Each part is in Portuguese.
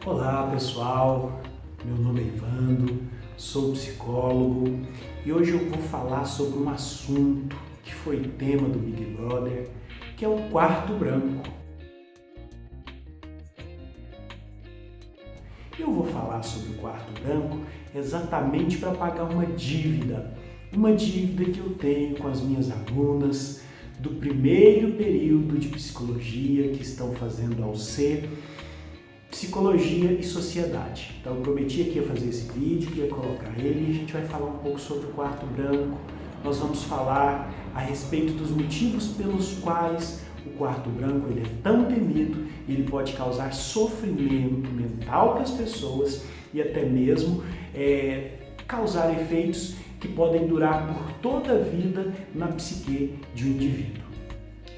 Olá pessoal, meu nome é Ivandro, sou psicólogo e hoje eu vou falar sobre um assunto que foi tema do Big Brother, que é o quarto branco. Eu vou falar sobre o quarto branco exatamente para pagar uma dívida que eu tenho com as minhas alunas do primeiro período de psicologia que estão fazendo ao C, Psicologia e Sociedade. Então eu prometi que ia fazer esse vídeo, que ia colocar ele e a gente vai falar um pouco sobre o quarto branco. Nós vamos falar a respeito dos motivos pelos quais o quarto branco ele é tão temido e ele pode causar sofrimento mental para as pessoas e até mesmo causar efeitos que podem durar por toda a vida na psique de um indivíduo.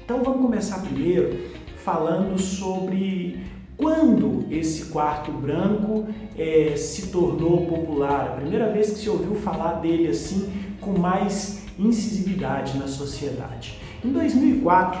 Então vamos começar primeiro falando sobre quando esse quarto branco se tornou popular, a primeira vez que se ouviu falar dele assim com mais incisividade na sociedade. Em 2004,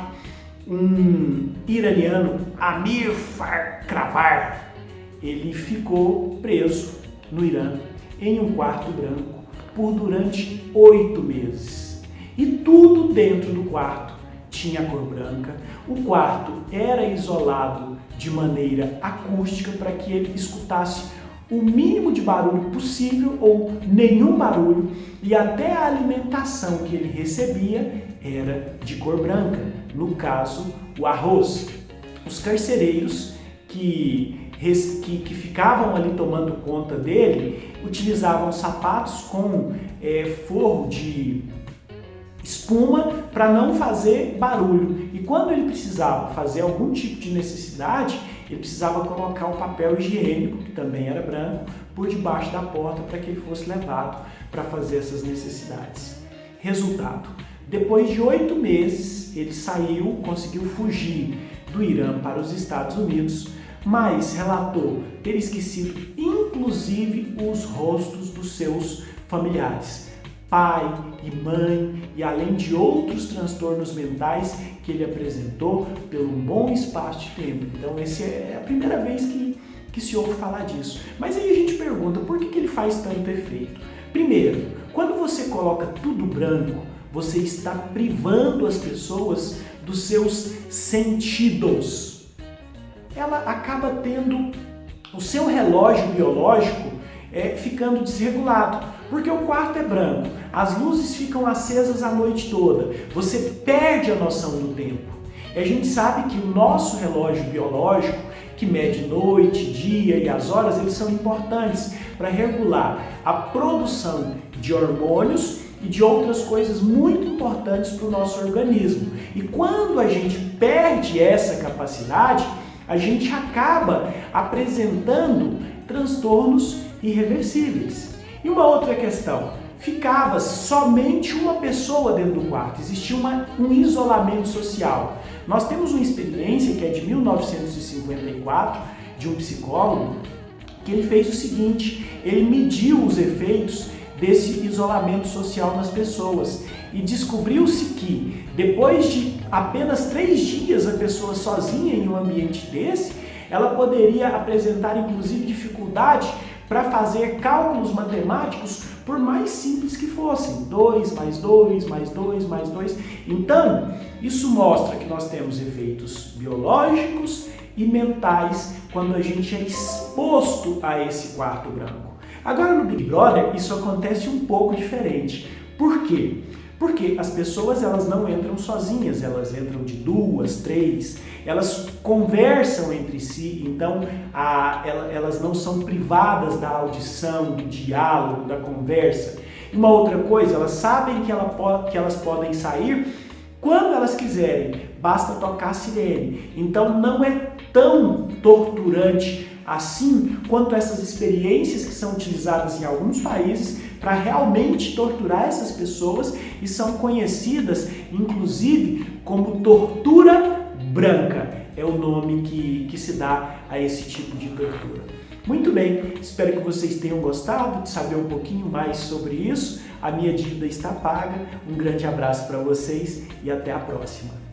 um iraniano, Amir Farkhvar, ele ficou preso no Irã em um quarto branco durante 8 meses. E tudo dentro do quarto tinha cor branca, o quarto era isolado de maneira acústica para que ele escutasse o mínimo de barulho possível ou nenhum barulho, e até a alimentação que ele recebia era de cor branca, no caso o arroz. Os carcereiros que ficavam ali tomando conta dele utilizavam sapatos com forro de espuma para não fazer barulho, e quando ele precisava fazer algum tipo de necessidade, ele precisava colocar o papel higiênico, que também era branco, por debaixo da porta para que ele fosse levado para fazer essas necessidades. Resultado: depois de 8 meses ele conseguiu fugir do Irã para os Estados Unidos, mas relatou ter esquecido inclusive os rostos dos seus familiares, pai e mãe, e além de outros transtornos mentais que ele apresentou por um bom espaço de tempo. Então essa é a primeira vez que se ouve falar disso. Mas aí a gente pergunta, por que ele faz tanto efeito? Primeiro, quando você coloca tudo branco, você está privando as pessoas dos seus sentidos. Ela acaba tendo o seu relógio biológico ficando desregulado, porque o quarto é branco, as luzes ficam acesas a noite toda, você perde a noção do tempo. E a gente sabe que o nosso relógio biológico, que mede noite, dia e as horas, eles são importantes para regular a produção de hormônios e de outras coisas muito importantes para o nosso organismo. E quando a gente perde essa capacidade, a gente acaba apresentando transtornos irreversíveis. E uma outra questão, ficava somente uma pessoa dentro do quarto, existia um isolamento social. Nós temos uma experiência que é de 1954, de um psicólogo, que ele fez o seguinte: ele mediu os efeitos desse isolamento social nas pessoas e descobriu-se que depois de apenas 3 dias a pessoa sozinha em um ambiente desse, ela poderia apresentar inclusive dificuldade para fazer cálculos matemáticos, por mais simples que fossem, 2 mais 2 mais 2 mais 2. Então, isso mostra que nós temos efeitos biológicos e mentais quando a gente é exposto a esse quarto branco. Agora no Big Brother isso acontece um pouco diferente. Por quê? Porque as pessoas elas não entram sozinhas, elas entram de 2, 3, elas conversam entre si, então elas não são privadas da audição, do diálogo, da conversa. E uma outra coisa, elas sabem que elas podem sair quando elas quiserem, basta tocar a sirene. Então não é tão torturante assim quanto essas experiências que são utilizadas em alguns países para realmente torturar essas pessoas e são conhecidas inclusive como tortura branca. É o nome que se dá a esse tipo de tortura. Muito bem, espero que vocês tenham gostado de saber um pouquinho mais sobre isso. A minha dívida está paga. Um grande abraço para vocês e até a próxima.